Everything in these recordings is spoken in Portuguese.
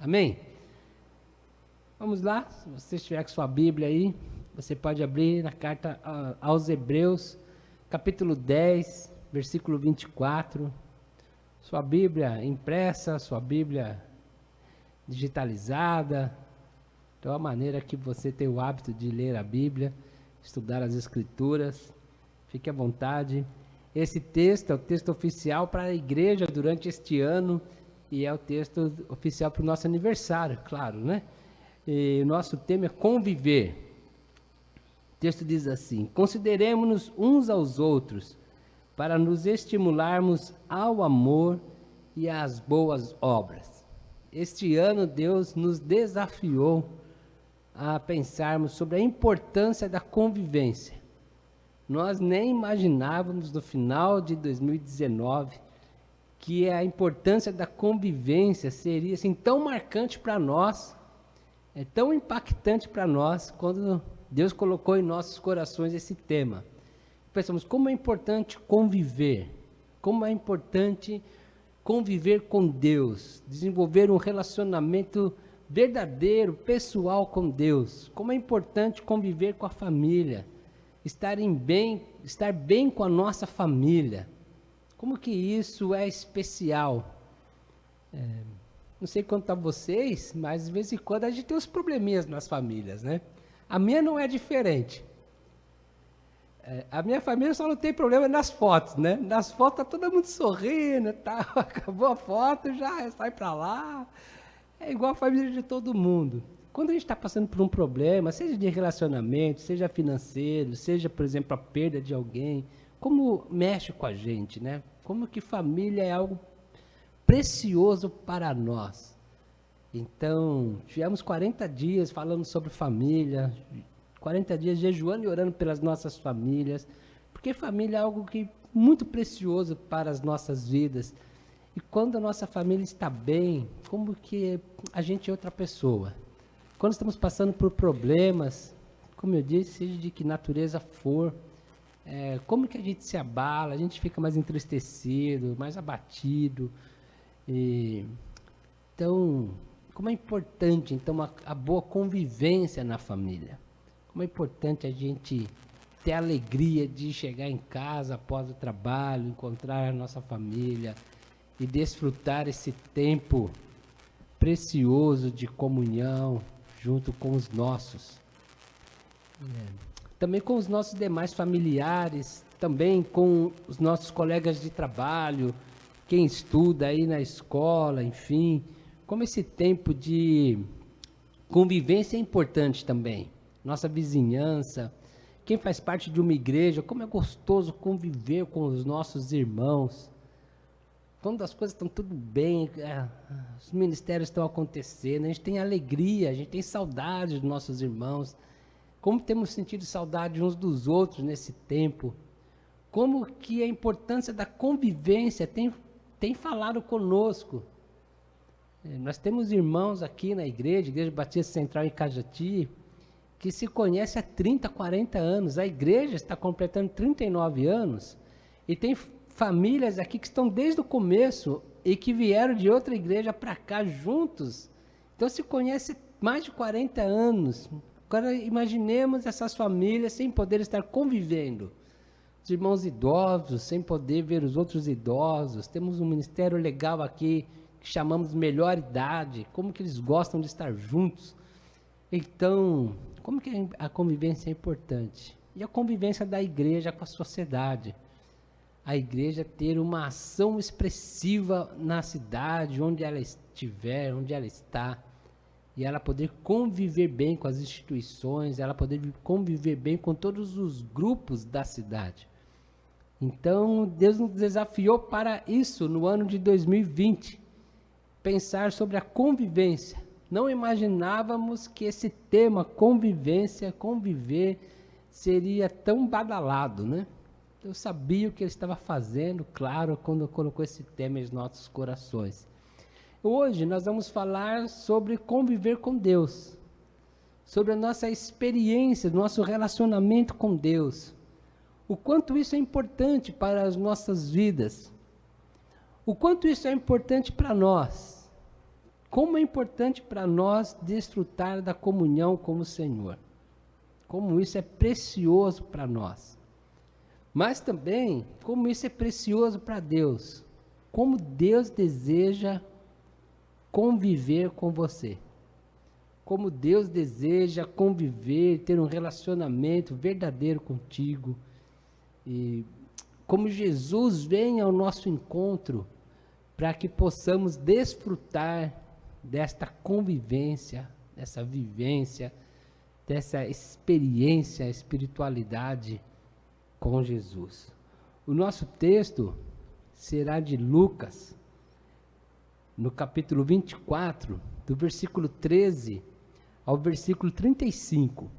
Amém? Vamos lá, se você estiver com sua Bíblia aí, você pode abrir na carta aos Hebreus, capítulo 10, versículo 24. Sua Bíblia impressa, sua Bíblia digitalizada, então a maneira que você tem o hábito de ler a Bíblia, estudar as Escrituras, fique à vontade. Esse texto é o texto oficial para a igreja durante este ano e é o texto oficial para o nosso aniversário, claro, né? E o nosso tema é conviver. O texto diz assim: consideremos-nos uns aos outros para nos estimularmos ao amor e às boas obras. Este ano Deus nos desafiou a pensarmos sobre a importância da convivência. Nós nem imaginávamos no final de 2019 que a importância da convivência seria assim tão marcante para nós, tão impactante para nós, quando Deus colocou em nossos corações esse tema. Pensamos, como é importante conviver, como é importante conviver com Deus, desenvolver um relacionamento verdadeiro, pessoal com Deus, como é importante conviver com a família, estar bem com a nossa família, como que isso é especial. Não sei quanto a vocês, mas de vez em quando a gente tem uns probleminhas nas famílias, né? A minha não é diferente. A minha família só não tem problema nas fotos, né? Nas fotos tá todo mundo sorrindo, tá? Acabou a foto, já sai para lá. É igual a família de todo mundo. Quando a gente está passando por um problema, seja de relacionamento, seja financeiro, seja, por exemplo, a perda de alguém, como mexe com a gente, né? Como que família é algo precioso para nós. Então, tivemos 40 dias falando sobre família, 40 dias jejuando e orando pelas nossas famílias, porque família é algo que muito precioso para as nossas vidas. E quando a nossa família está bem, como que a gente é outra pessoa? Quando estamos passando por problemas, como eu disse, seja de que natureza for, como que a gente se abala, a gente fica mais entristecido, mais abatido. Então, como é importante então a boa convivência na família. Como é importante a gente ter a alegria de chegar em casa após o trabalho, encontrar a nossa família e desfrutar esse tempo precioso de comunhão junto com os nossos. Também com os nossos demais familiares, também com os nossos colegas de trabalho, quem estuda aí na escola, enfim. Como esse tempo de convivência é importante também. Nossa vizinhança, quem faz parte de uma igreja, como é gostoso conviver com os nossos irmãos. Quando as coisas estão tudo bem, os ministérios estão acontecendo, a gente tem alegria, a gente tem saudade dos nossos irmãos. Como temos sentido saudade uns dos outros nesse tempo. Como que a importância da convivência tem falado conosco. Nós temos irmãos aqui na Igreja Batista Central em Cajati, que se conhece há 30, 40 anos. A igreja está completando 39 anos e tem famílias aqui que estão desde o começo e que vieram de outra igreja para cá juntos. Então se conhece mais de 40 anos. Agora imaginemos essas famílias sem poder estar convivendo. Os irmãos idosos, sem poder ver os outros idosos. Temos um ministério legal aqui que chamamos Melhor Idade. Como que eles gostam de estar juntos. Então, como que a convivência é importante? E a convivência da igreja com a sociedade. A igreja ter uma ação expressiva na cidade, onde ela estiver, onde ela está, e ela poder conviver bem com as instituições, ela poder conviver bem com todos os grupos da cidade. Então, Deus nos desafiou para isso no ano de 2020, pensar sobre a convivência. Não imaginávamos que esse tema, convivência, conviver, seria tão badalado, né? Eu sabia o que ele estava fazendo, claro, quando colocou esse tema em nossos corações. Hoje nós vamos falar sobre conviver com Deus, sobre a nossa experiência, nosso relacionamento com Deus, o quanto isso é importante para as nossas vidas, o quanto isso é importante para nós. como é importante para nós desfrutar da comunhão com o Senhor. Como isso é precioso para nós. Mas também, como isso é precioso para Deus. Como Deus deseja conviver com você. Como Deus deseja conviver, ter um relacionamento verdadeiro contigo. E como Jesus vem ao nosso encontro para que possamos desfrutar desta convivência, dessa vivência, dessa experiência, espiritualidade com Jesus. O nosso texto será de Lucas, no capítulo 24, do versículo 13 ao versículo 35.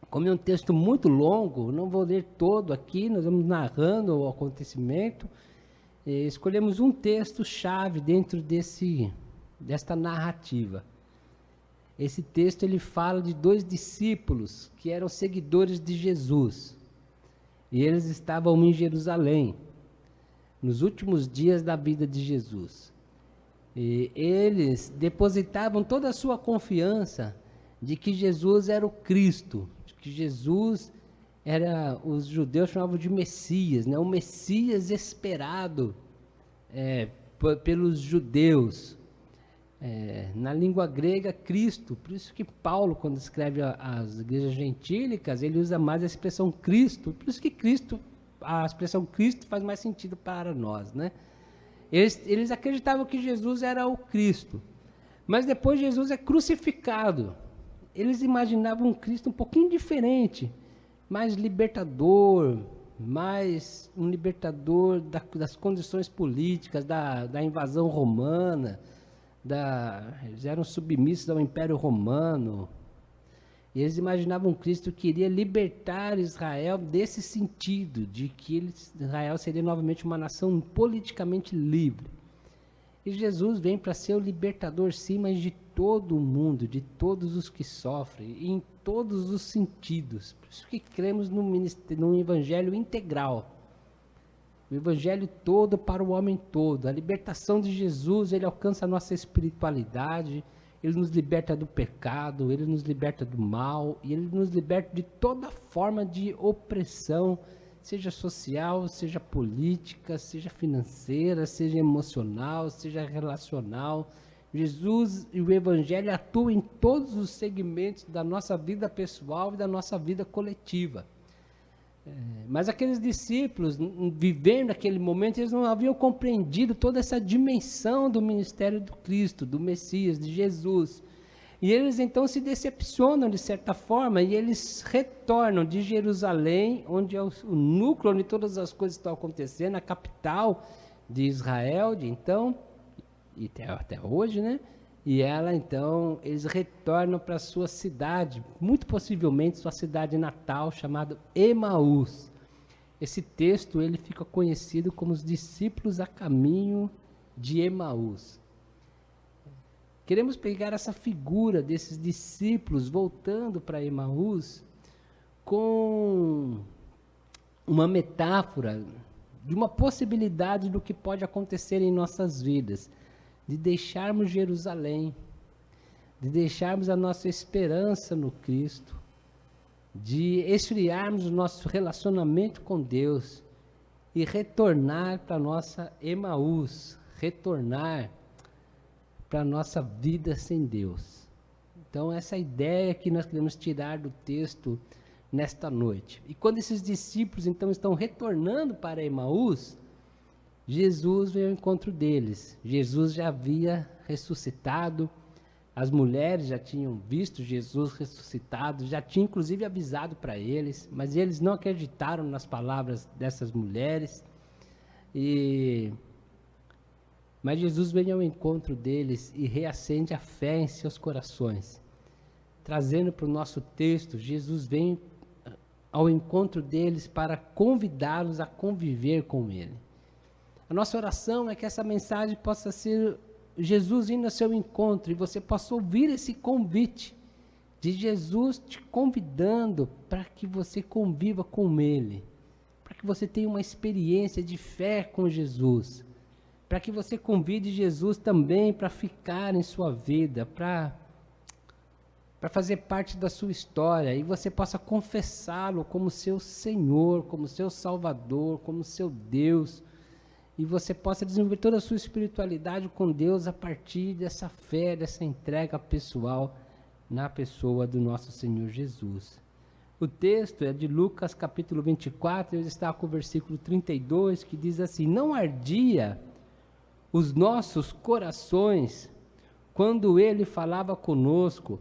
Como é um texto muito longo, não vou ler todo aqui, nós vamos narrando o acontecimento. Escolhemos um texto-chave dentro desta narrativa. Esse texto ele fala de 2 discípulos que eram seguidores de Jesus. E eles estavam em Jerusalém, nos últimos dias da vida de Jesus. E eles depositavam toda a sua confiança de que Jesus era o Cristo, de que Jesus era, os judeus chamavam de Messias, né? O Messias esperado pelos judeus. Na língua grega, Cristo. Por isso que Paulo, quando escreve as igrejas gentílicas, ele usa mais a expressão Cristo. Por isso que a expressão Cristo faz mais sentido para nós, né? Eles acreditavam que Jesus era o Cristo. Mas depois Jesus é crucificado. Eles imaginavam um Cristo um pouquinho diferente, mais libertador, mais um libertador das condições políticas, da invasão romana, eles eram submissos ao Império Romano. E eles imaginavam um Cristo que iria libertar Israel desse sentido, de que Israel seria novamente uma nação politicamente livre. E Jesus vem para ser o libertador, sim, mas de todo o mundo, de todos os que sofrem, e em todos os sentidos. Por isso que cremos num evangelho integral. O evangelho todo para o homem todo. A libertação de Jesus, ele alcança a nossa espiritualidade, ele nos liberta do pecado, ele nos liberta do mal, e ele nos liberta de toda forma de opressão, seja social, seja política, seja financeira, seja emocional, seja relacional. Jesus e o evangelho atuam em todos os segmentos da nossa vida pessoal e da nossa vida coletiva. Mas aqueles discípulos, vivendo aquele momento, eles não haviam compreendido toda essa dimensão do ministério do Cristo, do Messias, de Jesus. E eles então se decepcionam de certa forma e eles retornam de Jerusalém, onde é o núcleo onde todas as coisas estão acontecendo, a capital de Israel, de então, e até hoje, né? E eles retornam para a sua cidade, muito possivelmente sua cidade natal, chamada Emaús. Esse texto ele fica conhecido como os discípulos a caminho de Emaús. Queremos pegar essa figura desses discípulos voltando para Emaús com uma metáfora de uma possibilidade do que pode acontecer em nossas vidas, de deixarmos Jerusalém, de deixarmos a nossa esperança no Cristo, de esfriarmos o nosso relacionamento com Deus e retornar para a nossa Emaús, retornar para a nossa vida sem Deus. Então essa ideia que nós queremos tirar do texto nesta noite. E quando esses discípulos então estão retornando para Emaús, Jesus veio ao encontro deles. Jesus já havia ressuscitado, as mulheres já tinham visto Jesus ressuscitado, já tinha inclusive avisado para eles, mas eles não acreditaram nas palavras dessas mulheres. Mas Jesus vem ao encontro deles e reacende a fé em seus corações. Trazendo para o nosso texto, Jesus vem ao encontro deles para convidá-los a conviver com Ele. A nossa oração é que essa mensagem possa ser Jesus indo ao seu encontro e você possa ouvir esse convite de Jesus te convidando para que você conviva com Ele, para que você tenha uma experiência de fé com Jesus, para que você convide Jesus também para ficar em sua vida, para fazer parte da sua história, e você possa confessá-lo como seu Senhor, como seu Salvador, como seu Deus, e você possa desenvolver toda a sua espiritualidade com Deus a partir dessa fé, dessa entrega pessoal na pessoa do nosso Senhor Jesus. O texto é de Lucas capítulo 24, ele está com o versículo 32, que diz assim: não ardia os nossos corações quando ele falava conosco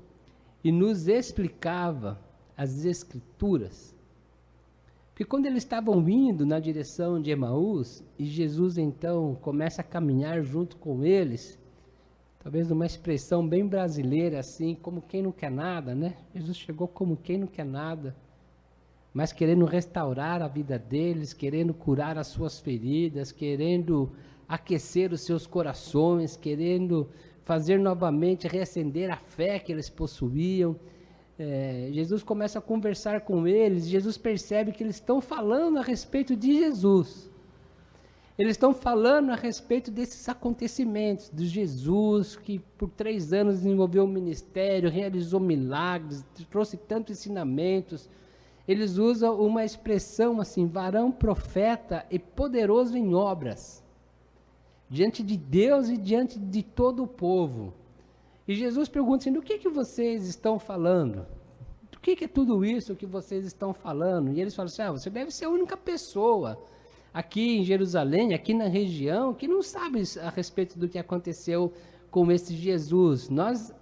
e nos explicava as Escrituras. Porque quando eles estavam indo na direção de Emaús, e Jesus então começa a caminhar junto com eles, talvez numa expressão bem brasileira assim, como quem não quer nada, né? Jesus chegou como quem não quer nada, mas querendo restaurar a vida deles, querendo curar as suas feridas, querendo aquecer os seus corações, querendo fazer novamente reacender a fé que eles possuíam. Jesus começa a conversar com eles, Jesus percebe que eles estão falando a respeito de Jesus. Eles estão falando a respeito desses acontecimentos, de Jesus que por 3 anos desenvolveu um ministério, realizou milagres, trouxe tantos ensinamentos. Eles usam uma expressão assim, varão profeta e poderoso em obras, diante de Deus e diante de todo o povo. E Jesus pergunta assim: do que vocês estão falando? Do que é tudo isso que vocês estão falando? E eles falam assim: você deve ser a única pessoa aqui em Jerusalém, aqui na região, que não sabe a respeito do que aconteceu com esse Jesus. Nós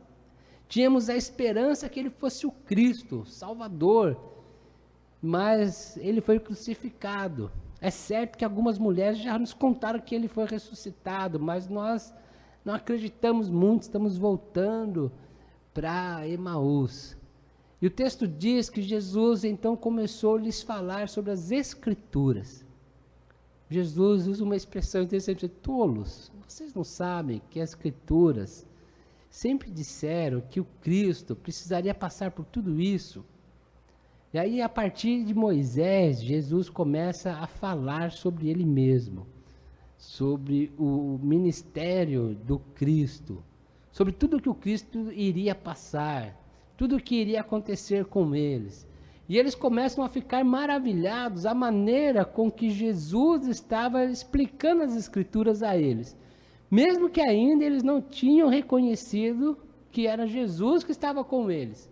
tínhamos a esperança que ele fosse o Cristo, Salvador, mas ele foi crucificado. É certo que algumas mulheres já nos contaram que ele foi ressuscitado, mas nós não acreditamos muito, estamos voltando para Emaús. E o texto diz que Jesus então começou a lhes falar sobre as Escrituras. Jesus usa uma expressão interessante: tolos, vocês não sabem que as Escrituras sempre disseram que o Cristo precisaria passar por tudo isso. E aí, a partir de Moisés, Jesus começa a falar sobre ele mesmo, sobre o ministério do Cristo, sobre tudo que o Cristo iria passar, tudo que iria acontecer com eles. E eles começam a ficar maravilhados a maneira com que Jesus estava explicando as Escrituras a eles, mesmo que ainda eles não tinham reconhecido que era Jesus que estava com eles.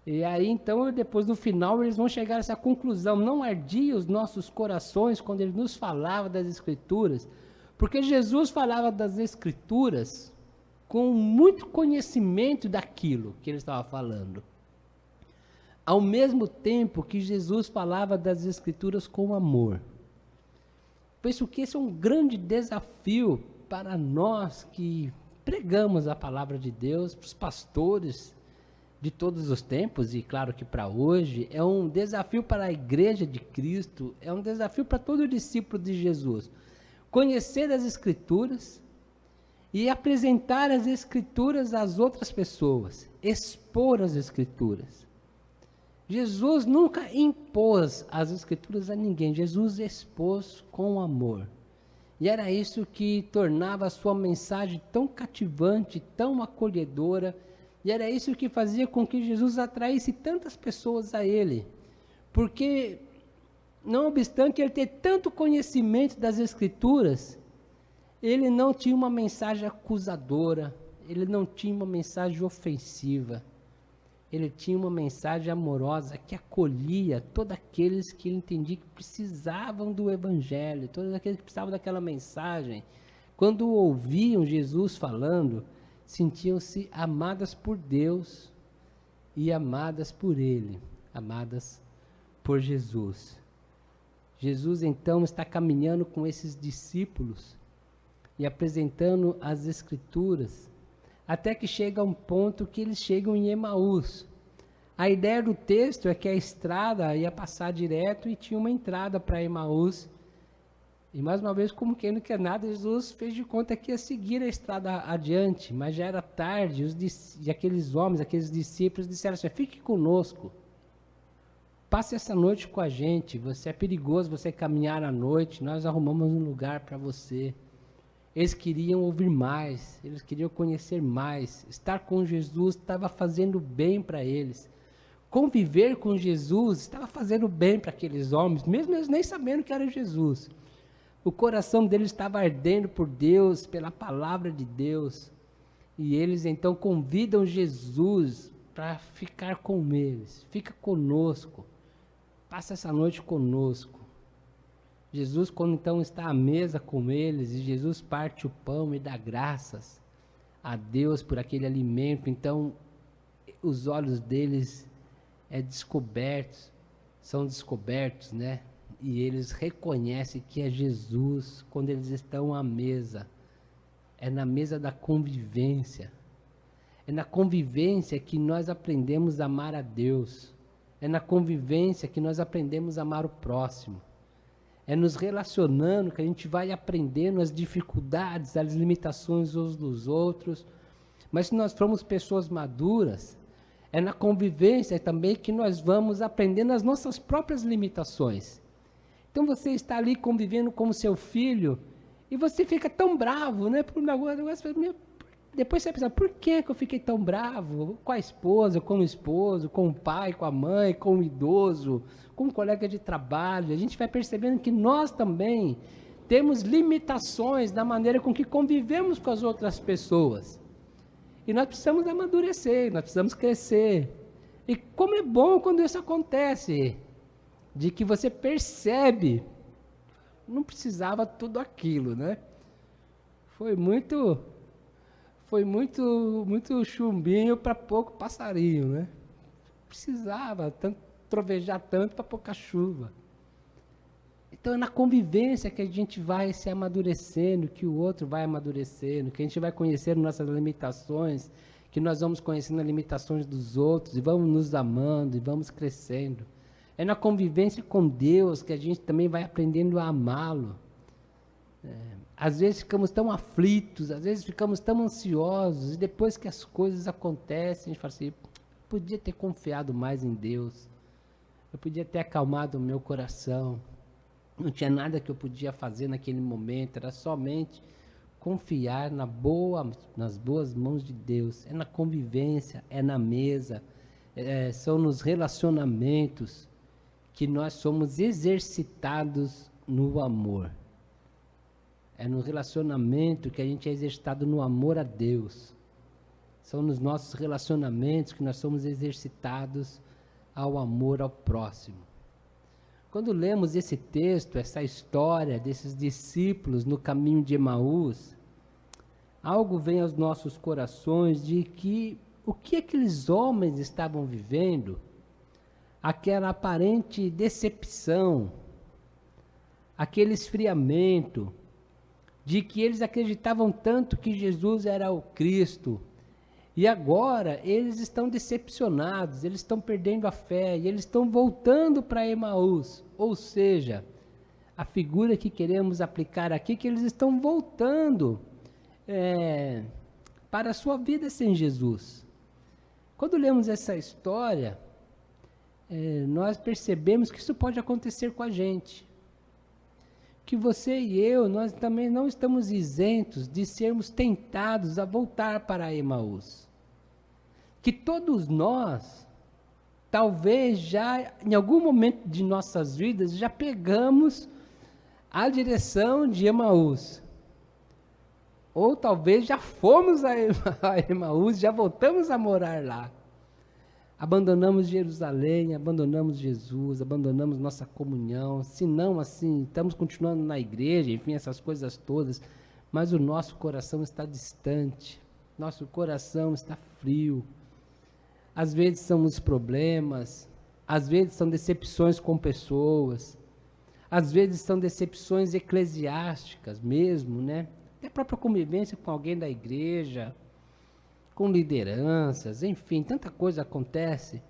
E aí, então, depois no final, eles vão chegar a essa conclusão: não ardia os nossos corações quando ele nos falava das Escrituras, porque Jesus falava das Escrituras com muito conhecimento daquilo que ele estava falando, ao mesmo tempo que Jesus falava das Escrituras com amor. Penso que esse é um grande desafio para nós que pregamos a palavra de Deus, para os pastores de todos os tempos, e claro que para hoje, é um desafio para a igreja de Cristo, é um desafio para todo discípulo de Jesus, conhecer as Escrituras e apresentar as Escrituras às outras pessoas, expor as Escrituras. Jesus nunca impôs as Escrituras a ninguém, Jesus expôs com amor, e era isso que tornava a sua mensagem tão cativante, tão acolhedora. E era isso que fazia com que Jesus atraísse tantas pessoas a ele. Porque, não obstante ele ter tanto conhecimento das Escrituras, ele não tinha uma mensagem acusadora, ele não tinha uma mensagem ofensiva. Ele tinha uma mensagem amorosa que acolhia todos aqueles que ele entendia que precisavam do Evangelho, todos aqueles que precisavam daquela mensagem. Quando ouviam Jesus falando, sentiam-se amadas por Deus e amadas por ele, amadas por Jesus. Jesus então está caminhando com esses discípulos e apresentando as Escrituras, até que chega um ponto que eles chegam em Emaús. A ideia do texto é que a estrada ia passar direto e tinha uma entrada para Emaús. E mais uma vez, como quem não quer nada, Jesus fez de conta que ia seguir a estrada adiante, mas já era tarde, e aqueles homens, aqueles discípulos disseram assim: fique conosco, passe essa noite com a gente, você é perigoso você caminhar à noite, nós arrumamos um lugar para você. Eles queriam ouvir mais, eles queriam conhecer mais. Estar com Jesus estava fazendo bem para eles. Conviver com Jesus estava fazendo bem para aqueles homens, mesmo eles nem sabendo que era Jesus. O coração deles estava ardendo por Deus, pela palavra de Deus. E eles então convidam Jesus para ficar com eles. Fica conosco. Passa essa noite conosco. Jesus, quando então está à mesa com eles, e Jesus parte o pão e dá graças a Deus por aquele alimento, então os olhos deles são descobertos, né? E eles reconhecem que é Jesus quando eles estão à mesa. É na mesa da convivência. É na convivência que nós aprendemos a amar a Deus. É na convivência que nós aprendemos a amar o próximo. É nos relacionando que a gente vai aprendendo as dificuldades, as limitações uns dos outros. Mas se nós formos pessoas maduras, é na convivência também que nós vamos aprendendo as nossas próprias limitações. Então você está ali convivendo com o seu filho e você fica tão bravo, né? Depois você pensa, por que eu fiquei tão bravo? Com a esposa, com o esposo, com o pai, com a mãe, com o idoso, com um colega de trabalho. A gente vai percebendo que nós também temos limitações na maneira com que convivemos com as outras pessoas. E nós precisamos amadurecer, nós precisamos crescer. E como é bom quando isso acontece, de que você percebe, não precisava tudo aquilo, né? Foi muito chumbinho para pouco passarinho, né? Precisava trovejar tanto para pouca chuva. Então é na convivência que a gente vai se amadurecendo, que o outro vai amadurecendo, que a gente vai conhecendo nossas limitações, que nós vamos conhecendo as limitações dos outros e vamos nos amando e vamos crescendo. É na convivência com Deus que a gente também vai aprendendo a amá-lo. Às vezes ficamos tão aflitos, às vezes ficamos tão ansiosos, e depois que as coisas acontecem, a gente fala assim, podia ter confiado mais em Deus, eu podia ter acalmado o meu coração, não tinha nada que eu podia fazer naquele momento, era somente confiar nas boas mãos de Deus. É na convivência, é na mesa, são nos relacionamentos que nós somos exercitados no amor. É no relacionamento que a gente é exercitado no amor a Deus. São nos nossos relacionamentos que nós somos exercitados ao amor ao próximo. Quando lemos esse texto, essa história desses discípulos no caminho de Emaús, algo vem aos nossos corações de que o que aqueles homens estavam vivendo, aquela aparente decepção, aquele esfriamento, de que eles acreditavam tanto que Jesus era o Cristo, e agora eles estão decepcionados, eles estão perdendo a fé, e eles estão voltando para Emaús, ou seja, a figura que queremos aplicar aqui, que eles estão voltando para a sua vida sem Jesus. Quando lemos essa história, nós percebemos que isso pode acontecer com a gente. Que você e eu, nós também não estamos isentos de sermos tentados a voltar para Emaús. Que todos nós, talvez já em algum momento de nossas vidas, já pegamos a direção de Emaús. Ou talvez já fomos a Emaús, já voltamos a morar lá. Abandonamos Jerusalém, abandonamos Jesus, abandonamos nossa comunhão. Se não, assim, estamos continuando na igreja, enfim, essas coisas todas, mas o nosso coração está distante, nosso coração está frio. Às vezes são os problemas, às vezes são decepções com pessoas, às vezes são decepções eclesiásticas mesmo, né? Até a própria convivência com alguém da igreja, com lideranças, enfim, tanta coisa acontece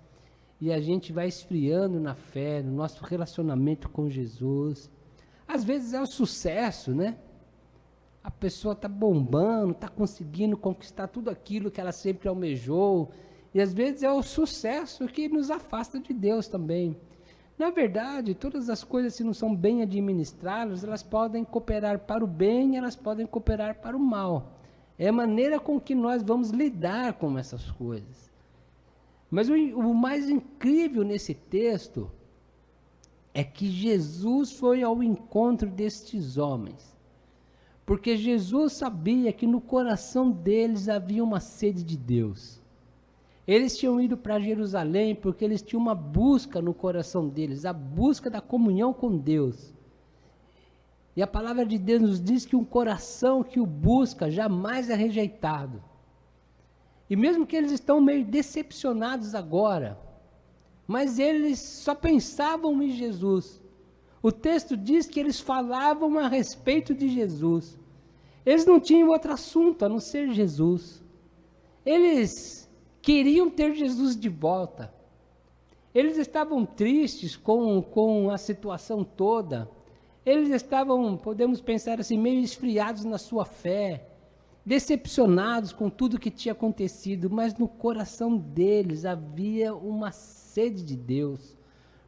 e a gente vai esfriando na fé, no nosso relacionamento com Jesus. Às vezes é o sucesso, né? A pessoa está bombando, está conseguindo conquistar tudo aquilo que ela sempre almejou, e às vezes é o sucesso que nos afasta de Deus também. Na verdade, todas as coisas, se não são bem administradas, elas podem cooperar para o bem, elas podem cooperar para o mal. É a maneira com que nós vamos lidar com essas coisas. Mas o mais incrível nesse texto é que Jesus foi ao encontro destes homens. Porque Jesus sabia que no coração deles havia uma sede de Deus. Eles tinham ido para Jerusalém porque eles tinham uma busca no coração deles, a busca da comunhão com Deus. E a palavra de Deus nos diz que um coração que o busca jamais é rejeitado. E mesmo que eles estão meio decepcionados agora, mas eles só pensavam em Jesus. O texto diz que eles falavam a respeito de Jesus. Eles não tinham outro assunto a não ser Jesus. Eles queriam ter Jesus de volta. Eles estavam tristes com a situação toda. Eles estavam, podemos pensar assim, meio esfriados na sua fé, decepcionados com tudo que tinha acontecido, mas no coração deles havia uma sede de Deus.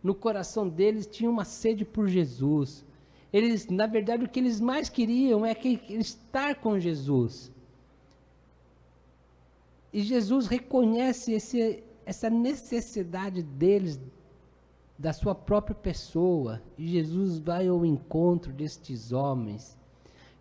No coração deles tinha uma sede por Jesus. Eles, na verdade, o que eles mais queriam é estar com Jesus. E Jesus reconhece essa necessidade deles, da sua própria pessoa. E Jesus vai ao encontro destes homens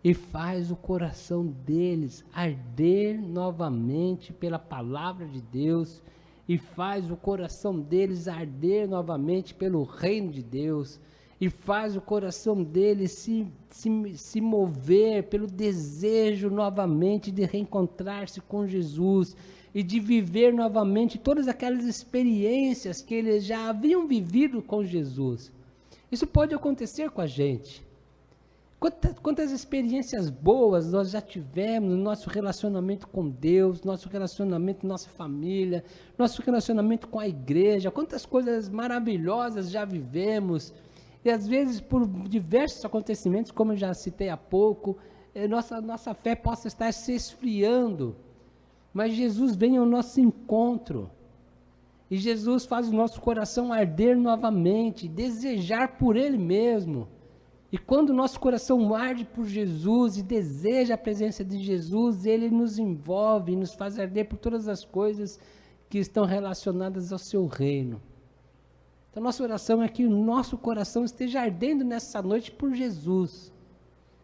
e faz o coração deles arder novamente pela palavra de Deus, e faz o coração deles arder novamente pelo reino de Deus, e faz o coração deles se mover pelo desejo novamente de reencontrar-se com Jesus e de viver novamente todas aquelas experiências que eles já haviam vivido com Jesus. Isso pode acontecer com a gente. Quantas experiências boas nós já tivemos no nosso relacionamento com Deus, nosso relacionamento com nossa família, nosso relacionamento com a igreja, quantas coisas maravilhosas já vivemos, e às vezes por diversos acontecimentos, como eu já citei há pouco, nossa fé possa estar se esfriando, mas Jesus vem ao nosso encontro, e Jesus faz o nosso coração arder novamente, desejar por Ele mesmo. E quando o nosso coração arde por Jesus e deseja a presença de Jesus, Ele nos envolve e nos faz arder por todas as coisas que estão relacionadas ao seu reino. Então, nossa oração é que o nosso coração esteja ardendo nessa noite por Jesus,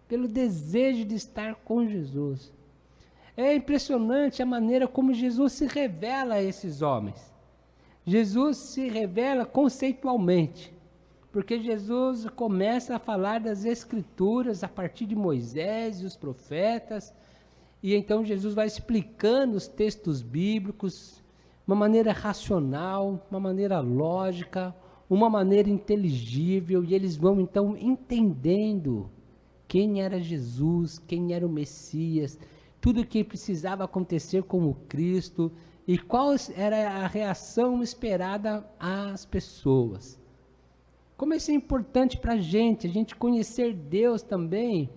pelo desejo de estar com Jesus. É impressionante a maneira como Jesus se revela a esses homens. Jesus se revela conceitualmente. Porque Jesus começa a falar das Escrituras a partir de Moisés e os profetas, e então Jesus vai explicando os textos bíblicos, uma maneira racional, uma maneira lógica, uma maneira inteligível, e eles vão então entendendo quem era Jesus, quem era o Messias, tudo o que precisava acontecer com o Cristo, e qual era a reação esperada às pessoas. Como isso é importante para a gente conhecer Deus também,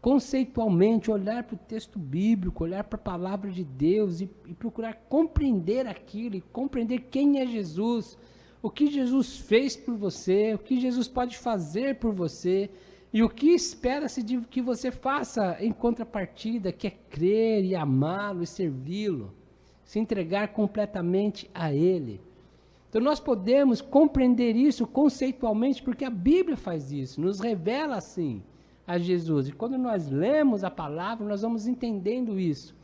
conceitualmente, olhar para o texto bíblico, olhar para a palavra de Deus e procurar compreender aquilo, e compreender quem é Jesus, o que Jesus fez por você, o que Jesus pode fazer por você, e o que espera-se de que você faça em contrapartida, que é crer e amá-lo e servi-lo, se entregar completamente a Ele. Então nós podemos compreender isso conceitualmente, porque a Bíblia faz isso, nos revela assim a Jesus. E quando nós lemos a palavra, nós vamos entendendo isso.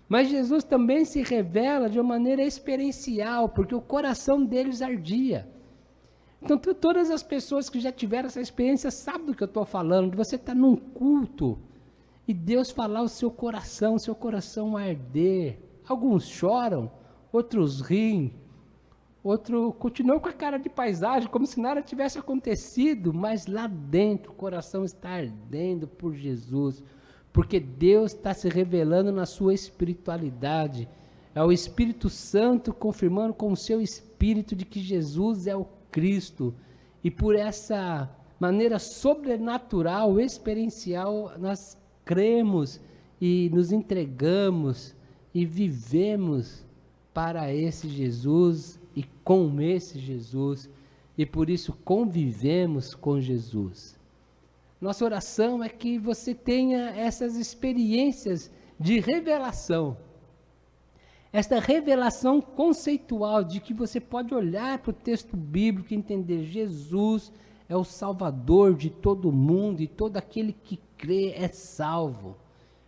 Mas Jesus também se revela de uma maneira experiencial, porque o coração deles ardia. Então todas as pessoas que já tiveram essa experiência sabem do que eu estou falando, de você estar num culto e Deus falar o seu coração arder. Alguns choram, outros riem, outro continuou com a cara de paisagem, como se nada tivesse acontecido, mas lá dentro o coração está ardendo por Jesus, porque Deus está se revelando na sua espiritualidade. É o Espírito Santo confirmando com o seu Espírito de que Jesus é o Cristo, e por essa maneira sobrenatural, experiencial, nós cremos e nos entregamos e vivemos para esse Jesus e com esse Jesus, e por isso convivemos com Jesus. Nossa oração é que você tenha essas experiências de revelação. Esta revelação conceitual de que você pode olhar para o texto bíblico e entender Jesus é o Salvador de todo mundo e todo aquele que crê é salvo.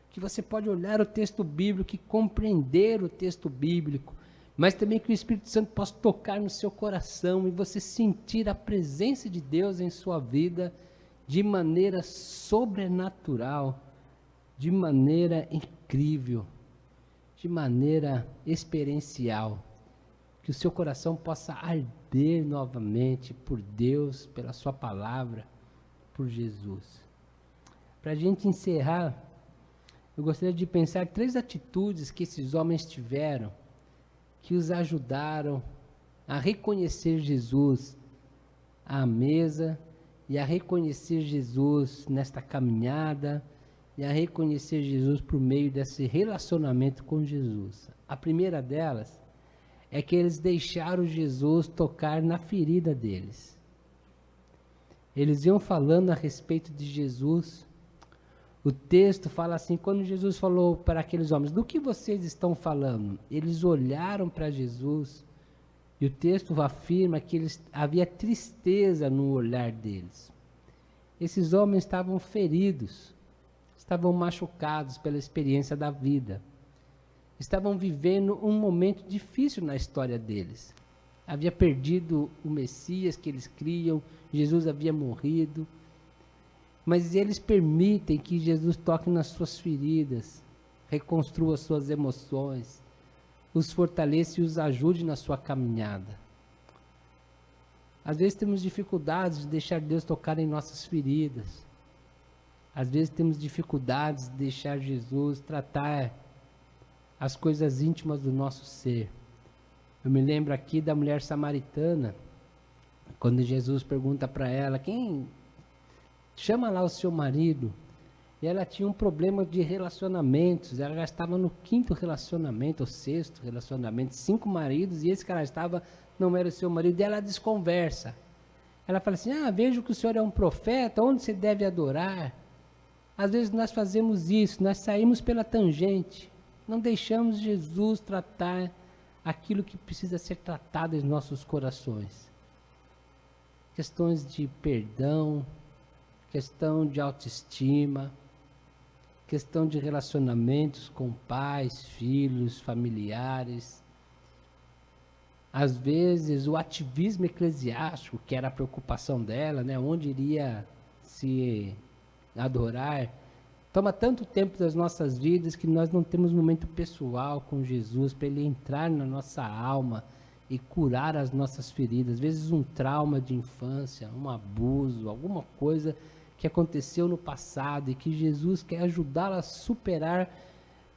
Que você pode olhar o texto bíblico e compreender o texto bíblico, mas também que o Espírito Santo possa tocar no seu coração e você sentir a presença de Deus em sua vida de maneira sobrenatural, de maneira incrível, de maneira experiencial, que o seu coração possa arder novamente por Deus, pela sua palavra, por Jesus. Para a gente encerrar, eu gostaria de pensar 3 atitudes que esses homens tiveram, que os ajudaram a reconhecer Jesus à mesa, e a reconhecer Jesus nesta caminhada, e a reconhecer Jesus por meio desse relacionamento com Jesus. A primeira delas é que eles deixaram Jesus tocar na ferida deles. Eles iam falando a respeito de Jesus. O texto fala assim, quando Jesus falou para aqueles homens, do que vocês estão falando? Eles olharam para Jesus, e o texto afirma que havia tristeza no olhar deles. Esses homens estavam feridos, estavam machucados pela experiência da vida. Estavam vivendo um momento difícil na história deles. Havia perdido o Messias que eles criam, Jesus havia morrido. Mas eles permitem que Jesus toque nas suas feridas, reconstrua suas emoções, os fortaleça e os ajude na sua caminhada. Às vezes temos dificuldades de deixar Deus tocar em nossas feridas. Às vezes temos dificuldades de deixar Jesus tratar as coisas íntimas do nosso ser. Eu me lembro aqui da mulher samaritana, quando Jesus pergunta para ela, quem chama lá o seu marido? E ela tinha um problema de relacionamentos, ela já estava no 5º relacionamento, ou 6º relacionamento, 5 maridos, e esse que ela estava não era o seu marido, e ela desconversa. Ela fala assim, vejo que o senhor é um profeta, onde você deve adorar? Às vezes nós fazemos isso, nós saímos pela tangente, não deixamos Jesus tratar aquilo que precisa ser tratado em nossos corações. Questões de perdão, questão de autoestima, questão de relacionamentos com pais, filhos, familiares. Às vezes o ativismo eclesiástico, que era a preocupação dela, né, onde iria se adorar, toma tanto tempo das nossas vidas que nós não temos momento pessoal com Jesus para Ele entrar na nossa alma e curar as nossas feridas. Às vezes um trauma de infância, um abuso, alguma coisa que aconteceu no passado e que Jesus quer ajudá-la a superar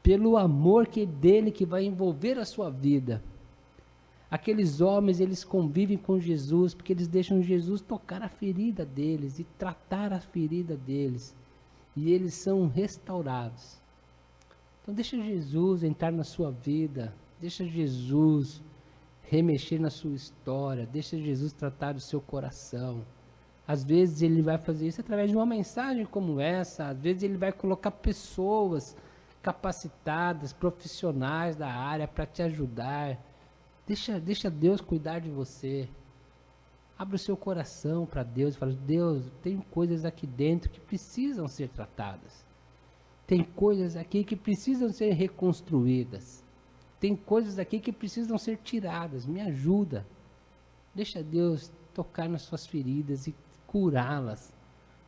pelo amor dele que vai envolver a sua vida. Aqueles homens, eles convivem com Jesus porque eles deixam Jesus tocar a ferida deles e tratar a ferida deles. E eles são restaurados. Então deixa Jesus entrar na sua vida, deixa Jesus remexer na sua história, deixa Jesus tratar do seu coração. Às vezes ele vai fazer isso através de uma mensagem como essa, às vezes ele vai colocar pessoas capacitadas, profissionais da área para te ajudar. Deixa Deus cuidar de você. Abre o seu coração para Deus e fala, Deus, tem coisas aqui dentro que precisam ser tratadas. Tem coisas aqui que precisam ser reconstruídas. Tem coisas aqui que precisam ser tiradas. Me ajuda. Deixa Deus tocar nas suas feridas e curá-las,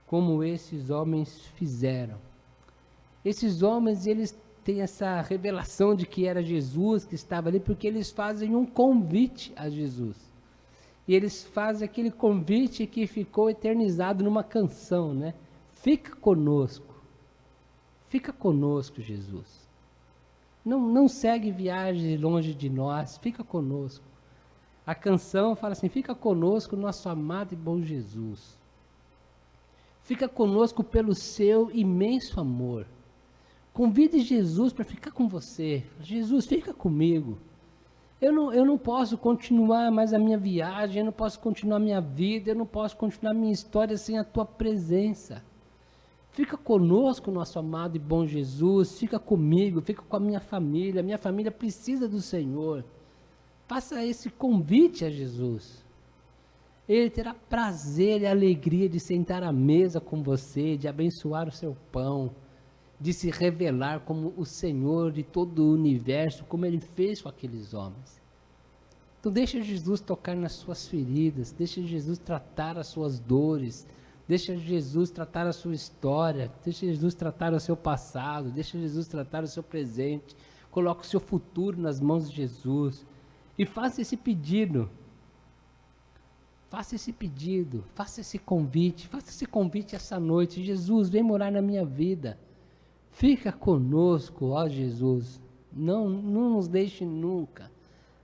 como esses homens fizeram. Esses homens, eles têm essa revelação de que era Jesus que estava ali, porque eles fazem um convite a Jesus. E eles fazem aquele convite que ficou eternizado numa canção, né? Fica conosco. Fica conosco, Jesus. Não segue viagem longe de nós, fica conosco. A canção fala assim, fica conosco, nosso amado e bom Jesus. Fica conosco pelo seu imenso amor. Convide Jesus para ficar com você. Jesus, fica comigo. Eu não posso continuar mais a minha viagem, eu não posso continuar a minha vida, eu não posso continuar a minha história sem a tua presença. Fica conosco, nosso amado e bom Jesus, fica comigo, fica com a minha família precisa do Senhor. Faça esse convite a Jesus. Ele terá prazer e alegria de sentar à mesa com você, de abençoar o seu pão, de se revelar como o Senhor de todo o universo, como Ele fez com aqueles homens. Então deixa Jesus tocar nas suas feridas, deixa Jesus tratar as suas dores, deixa Jesus tratar a sua história, deixa Jesus tratar o seu passado, deixa Jesus tratar o seu presente, coloque o seu futuro nas mãos de Jesus e faça esse pedido. Faça esse pedido, faça esse convite essa noite. Jesus, vem morar na minha vida. Fica conosco, ó Jesus. Não nos deixe nunca.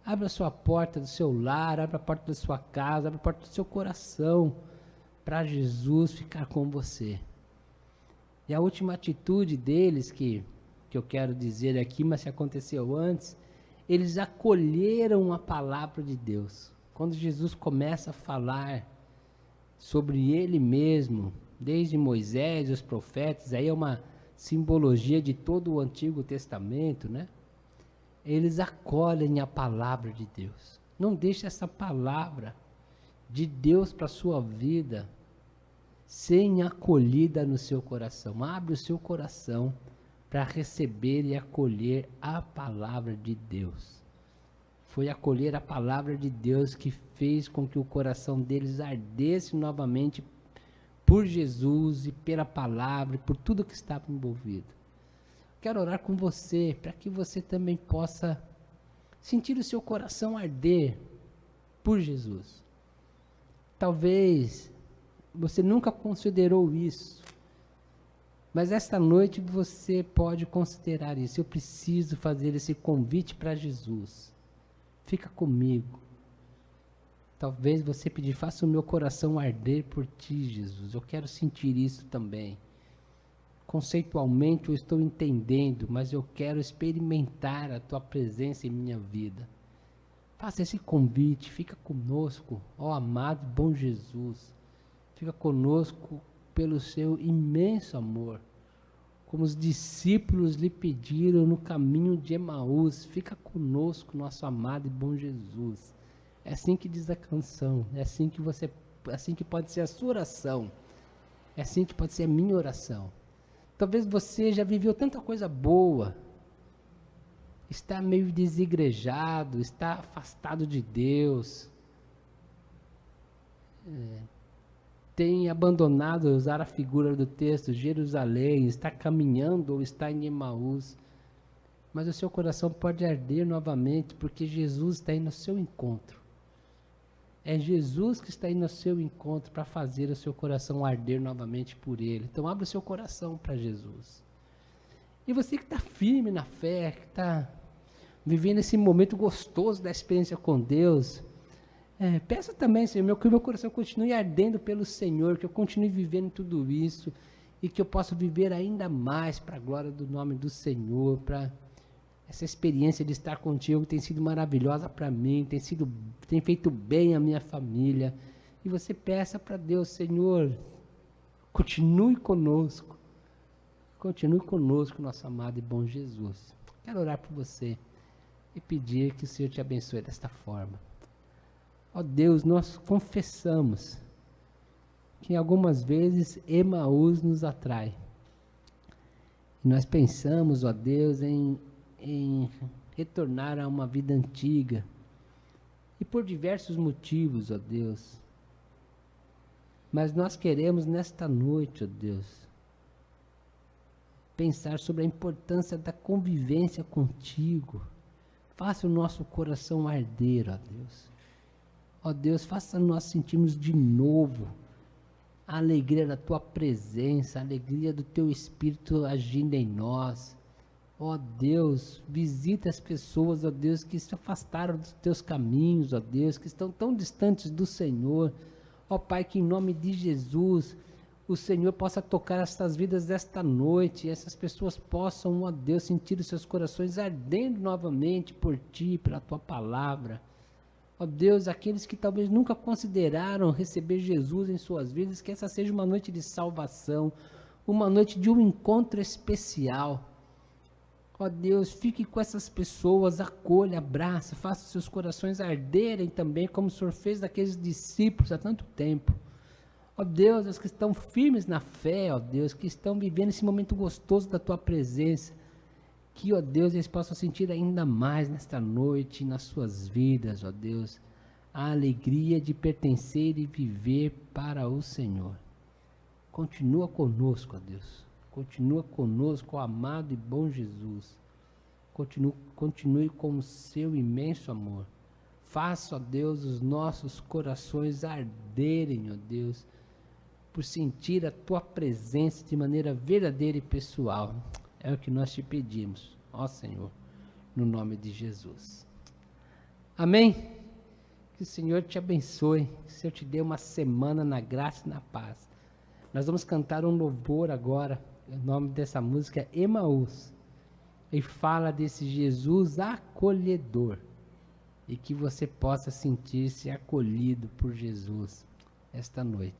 Abra a sua porta do seu lar, abra a porta da sua casa, abra a porta do seu coração, para Jesus ficar com você. E a última atitude deles, que eu quero dizer aqui, mas se aconteceu antes, eles acolheram a palavra de Deus. Quando Jesus começa a falar sobre Ele mesmo, desde Moisés e os profetas, aí é uma simbologia de todo o Antigo Testamento, né? Eles acolhem a palavra de Deus. Não deixe essa palavra de Deus para a sua vida sem acolhida no seu coração. Abre o seu coração para receber e acolher a palavra de Deus. Foi acolher a palavra de Deus que fez com que o coração deles ardesse novamente por Jesus e pela palavra, e por tudo que estava envolvido. Quero orar com você, para que você também possa sentir o seu coração arder por Jesus. Talvez você nunca considerou isso, mas esta noite você pode considerar isso. Eu preciso fazer esse convite para Jesus. Fica comigo. Talvez você pedir, faça o meu coração arder por ti, Jesus. Eu quero sentir isso também. Conceitualmente eu estou entendendo, mas eu quero experimentar a tua presença em minha vida. Faça esse convite, fica conosco, ó amado e bom Jesus. Fica conosco pelo seu imenso amor. Como os discípulos lhe pediram no caminho de Emaús, fica conosco, nosso amado e bom Jesus. É assim que diz a canção, é assim que pode ser a sua oração, é assim que pode ser a minha oração. Talvez você já viveu tanta coisa boa, está meio desigrejado, está afastado de Deus, tem abandonado usar a figura do texto, Jerusalém, está caminhando ou está em Emaús, mas o seu coração pode arder novamente, porque Jesus está indo ao seu encontro. É Jesus que está indo ao seu encontro para fazer o seu coração arder novamente por Ele. Então abra o seu coração para Jesus. E você que está firme na fé, que está vivendo esse momento gostoso da experiência com Deus, peça também, Senhor, que o meu coração continue ardendo pelo Senhor, que eu continue vivendo tudo isso e que eu possa viver ainda mais para a glória do nome do Senhor, para essa experiência de estar contigo tem sido maravilhosa para mim, tem feito bem à minha família. E você peça para Deus, Senhor, continue conosco, nosso amado e bom Jesus. Quero orar por você e pedir que o Senhor te abençoe desta forma. Ó Deus, nós confessamos que algumas vezes Emaús nos atrai. E nós pensamos, ó Deus, em retornar a uma vida antiga. E por diversos motivos, ó Deus. Mas nós queremos nesta noite, ó Deus, pensar sobre a importância da convivência contigo. Faça o nosso coração arder, ó Deus. Ó Deus, faça nós sentirmos de novo a alegria da tua presença, a alegria do teu Espírito agindo em nós. Ó Deus, visita as pessoas, ó Deus, que se afastaram dos teus caminhos, ó Deus, que estão tão distantes do Senhor. Ó Pai, que em nome de Jesus, o Senhor possa tocar estas vidas desta noite, e essas pessoas possam, ó Deus, sentir os seus corações ardendo novamente por Ti, pela Tua palavra. Ó Deus, aqueles que talvez nunca consideraram receber Jesus em suas vidas, que essa seja uma noite de salvação, uma noite de um encontro especial. Ó Deus, fique com essas pessoas, acolha, abraça, faça seus corações arderem também, como o Senhor fez daqueles discípulos há tanto tempo. Ó Deus, os que estão firmes na fé, ó Deus, que estão vivendo esse momento gostoso da Tua presença, que, ó Deus, eles possam sentir ainda mais nesta noite, nas suas vidas, ó Deus, a alegria de pertencer e viver para o Senhor. Continua conosco, ó Deus. Continua conosco, ó amado e bom Jesus. Continue com o seu imenso amor. Faça, ó Deus, os nossos corações arderem, ó Deus, por sentir a Tua presença de maneira verdadeira e pessoal. É o que nós te pedimos, ó Senhor, no nome de Jesus. Amém? Que o Senhor te abençoe, que o Senhor te dê uma semana na graça e na paz. Nós vamos cantar um louvor agora, o nome dessa música é Emaús, e fala desse Jesus acolhedor, e que você possa sentir-se acolhido por Jesus esta noite.